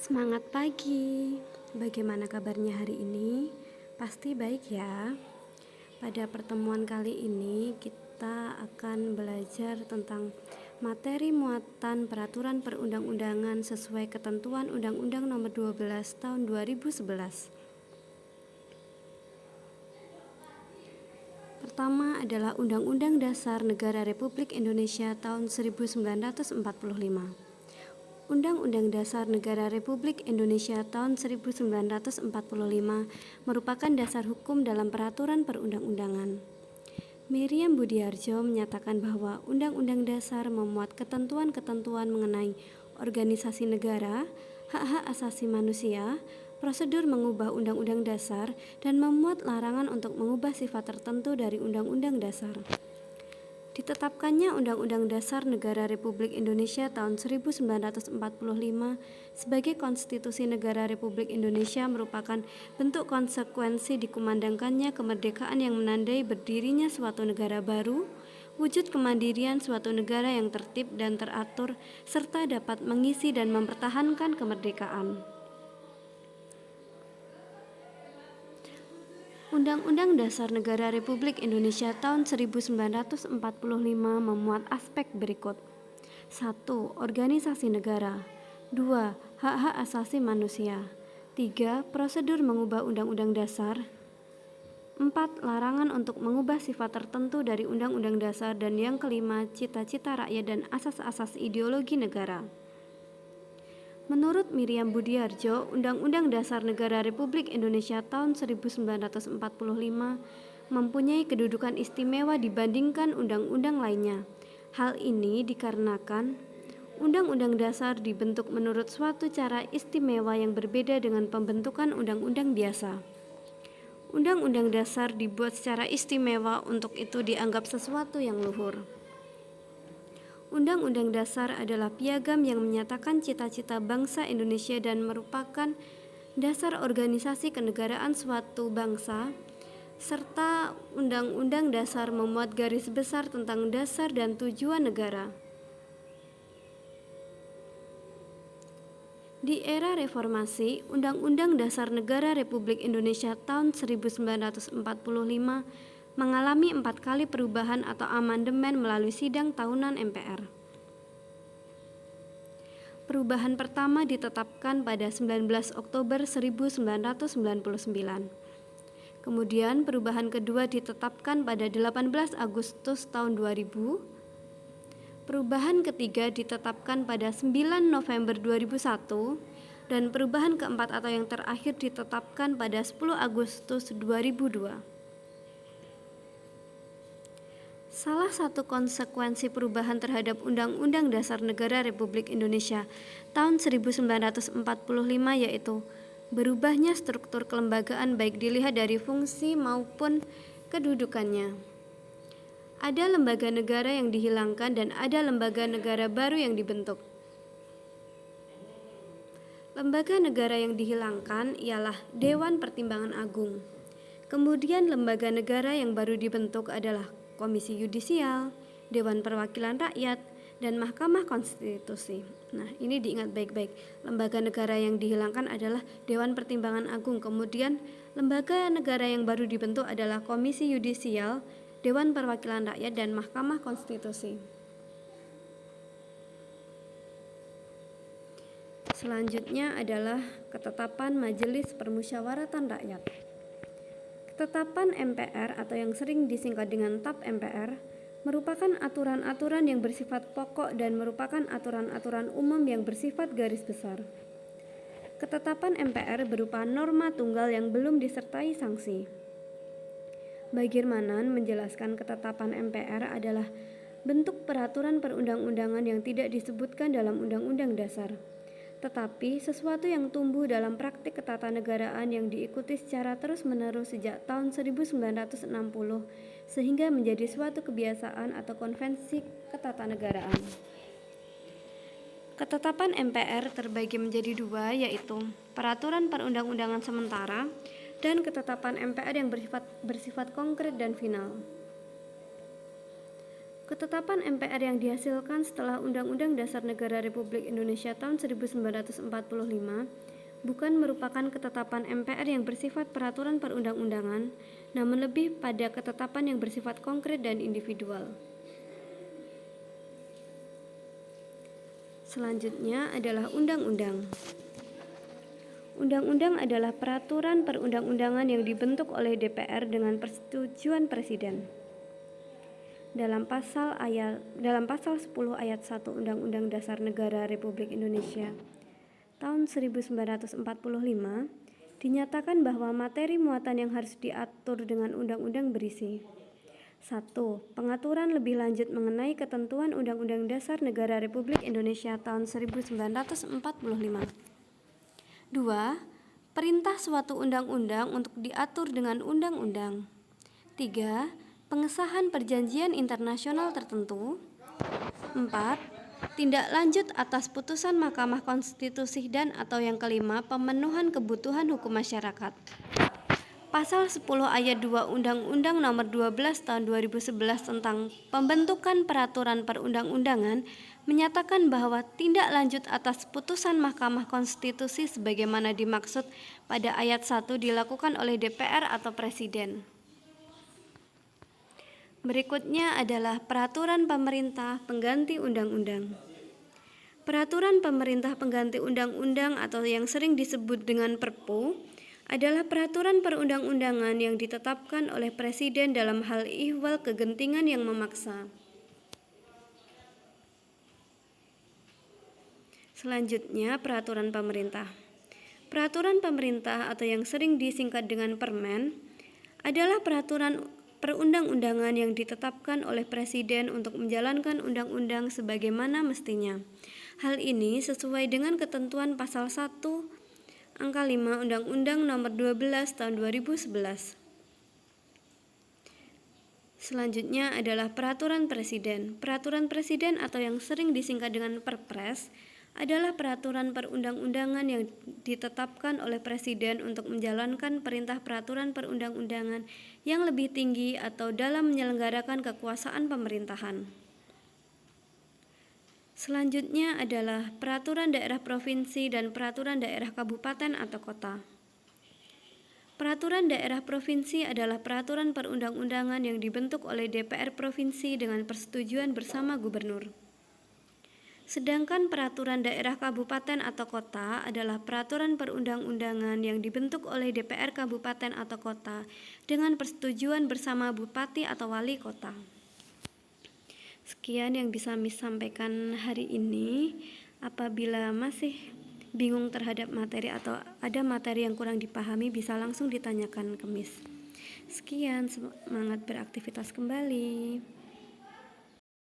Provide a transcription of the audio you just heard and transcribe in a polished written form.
Semangat pagi. Bagaimana kabarnya hari ini? Pasti baik ya. Pada pertemuan kali ini kita akan belajar tentang materi muatan peraturan perundang-undangan sesuai ketentuan Undang-Undang Nomor 12 Tahun 2011. Pertama adalah Undang-Undang Dasar Negara Republik Indonesia tahun 1945. Undang-Undang Dasar Negara Republik Indonesia tahun 1945 merupakan dasar hukum dalam peraturan perundang-undangan. Miriam Budiarjo menyatakan bahwa Undang-Undang Dasar memuat ketentuan-ketentuan mengenai organisasi negara, hak-hak asasi manusia, prosedur mengubah Undang-Undang Dasar, dan memuat larangan untuk mengubah sifat tertentu dari Undang-Undang Dasar. Ditetapkannya Undang-Undang Dasar Negara Republik Indonesia tahun 1945 sebagai Konstitusi Negara Republik Indonesia merupakan bentuk konsekuensi dikumandangkannya kemerdekaan yang menandai berdirinya suatu negara baru, wujud kemandirian suatu negara yang tertib dan teratur, serta dapat mengisi dan mempertahankan kemerdekaan. Undang-Undang Dasar Negara Republik Indonesia tahun 1945 memuat aspek berikut. 1. Organisasi negara. 2. Hak-hak asasi manusia. 3. Prosedur mengubah Undang-Undang Dasar. 4. Larangan untuk mengubah sifat tertentu dari Undang-Undang Dasar. Dan yang kelima, cita-cita rakyat dan asas-asas ideologi negara. Menurut Miriam Budiarjo, Undang-Undang Dasar Negara Republik Indonesia tahun 1945 mempunyai kedudukan istimewa dibandingkan undang-undang lainnya. Hal ini dikarenakan Undang-Undang Dasar dibentuk menurut suatu cara istimewa yang berbeda dengan pembentukan undang-undang biasa. Undang-Undang Dasar dibuat secara istimewa, untuk itu dianggap sesuatu yang luhur. Undang-Undang Dasar adalah piagam yang menyatakan cita-cita bangsa Indonesia dan merupakan dasar organisasi kenegaraan suatu bangsa, serta Undang-Undang Dasar memuat garis besar tentang dasar dan tujuan negara. Di era reformasi, Undang-Undang Dasar Negara Republik Indonesia tahun 1945 mengalami 4 kali perubahan atau amandemen melalui sidang tahunan MPR. Perubahan pertama ditetapkan pada 19 Oktober 1999. Kemudian perubahan kedua ditetapkan pada 18 Agustus tahun 2000. Perubahan ketiga ditetapkan pada 9 November 2001 dan perubahan keempat atau yang terakhir ditetapkan pada 10 Agustus 2002. Salah satu konsekuensi perubahan terhadap Undang-Undang Dasar Negara Republik Indonesia tahun 1945 yaitu berubahnya struktur kelembagaan baik dilihat dari fungsi maupun kedudukannya. Ada lembaga negara yang dihilangkan dan ada lembaga negara baru yang dibentuk. Lembaga negara yang dihilangkan ialah Dewan Pertimbangan Agung. Kemudian lembaga negara yang baru dibentuk adalah Komisi Yudisial, Dewan Perwakilan Rakyat, dan Mahkamah Konstitusi. Nah, ini diingat baik-baik. Lembaga negara yang dihilangkan adalah Dewan Pertimbangan Agung. Kemudian lembaga negara yang baru dibentuk adalah Komisi Yudisial, Dewan Perwakilan Rakyat, dan Mahkamah Konstitusi. Selanjutnya adalah ketetapan Majelis Permusyawaratan Rakyat. Ketetapan MPR atau yang sering disingkat dengan TAP MPR merupakan aturan-aturan yang bersifat pokok dan merupakan aturan-aturan umum yang bersifat garis besar. Ketetapan MPR berupa norma tunggal yang belum disertai sanksi. Bagirmanan menjelaskan ketetapan MPR adalah bentuk peraturan perundang-undangan yang tidak disebutkan dalam Undang-Undang Dasar, tetapi sesuatu yang tumbuh dalam praktik ketatanegaraan yang diikuti secara terus-menerus sejak tahun 1960 sehingga menjadi suatu kebiasaan atau konvensi ketatanegaraan. Ketetapan MPR terbagi menjadi dua, yaitu peraturan perundang-undangan sementara dan ketetapan MPR yang bersifat konkret dan final. Ketetapan MPR yang dihasilkan setelah Undang-Undang Dasar Negara Republik Indonesia tahun 1945 bukan merupakan ketetapan MPR yang bersifat peraturan perundang-undangan, namun lebih pada ketetapan yang bersifat konkret dan individual. Selanjutnya adalah undang-undang. Undang-undang adalah peraturan perundang-undangan yang dibentuk oleh DPR dengan persetujuan Presiden. Dalam pasal 10 ayat 1 Undang-Undang Dasar Negara Republik Indonesia tahun 1945 dinyatakan bahwa materi muatan yang harus diatur dengan undang-undang berisi: 1. Pengaturan lebih lanjut mengenai ketentuan Undang-Undang Dasar Negara Republik Indonesia tahun 1945. 2. Perintah suatu undang-undang untuk diatur dengan undang-undang. 3. Pengesahan perjanjian internasional tertentu. 4. Tindak lanjut atas putusan Mahkamah Konstitusi dan atau yang kelima, pemenuhan kebutuhan hukum masyarakat. Pasal 10 ayat 2 Undang-Undang Nomor 12 Tahun 2011 tentang pembentukan peraturan perundang-undangan menyatakan bahwa tindak lanjut atas putusan Mahkamah Konstitusi sebagaimana dimaksud pada ayat 1 dilakukan oleh DPR atau Presiden. Berikutnya adalah peraturan pemerintah pengganti undang-undang. Peraturan pemerintah pengganti undang-undang atau yang sering disebut dengan Perpu adalah peraturan perundang-undangan yang ditetapkan oleh Presiden dalam hal ihwal kegentingan yang memaksa. Selanjutnya, peraturan pemerintah. Peraturan pemerintah atau yang sering disingkat dengan Permen adalah peraturan perundang-undangan yang ditetapkan oleh Presiden untuk menjalankan undang-undang sebagaimana mestinya. Hal ini sesuai dengan ketentuan pasal 1 angka 5 Undang-Undang Nomor 12 Tahun 2011. Selanjutnya adalah peraturan Presiden. Peraturan Presiden atau yang sering disingkat dengan Perpres adalah peraturan perundang-undangan yang ditetapkan oleh Presiden untuk menjalankan perintah peraturan perundang-undangan yang lebih tinggi atau dalam menyelenggarakan kekuasaan pemerintahan. Selanjutnya adalah peraturan daerah provinsi dan peraturan daerah kabupaten atau kota. Peraturan daerah provinsi adalah peraturan perundang-undangan yang dibentuk oleh DPR provinsi dengan persetujuan bersama gubernur. Sedangkan peraturan daerah kabupaten atau kota adalah peraturan perundang-undangan yang dibentuk oleh DPR kabupaten atau kota dengan persetujuan bersama bupati atau wali kota. Sekian yang bisa Miss sampaikan hari ini. Apabila masih bingung terhadap materi atau ada materi yang kurang dipahami, bisa langsung ditanyakan ke Miss. Sekian, semangat beraktivitas kembali.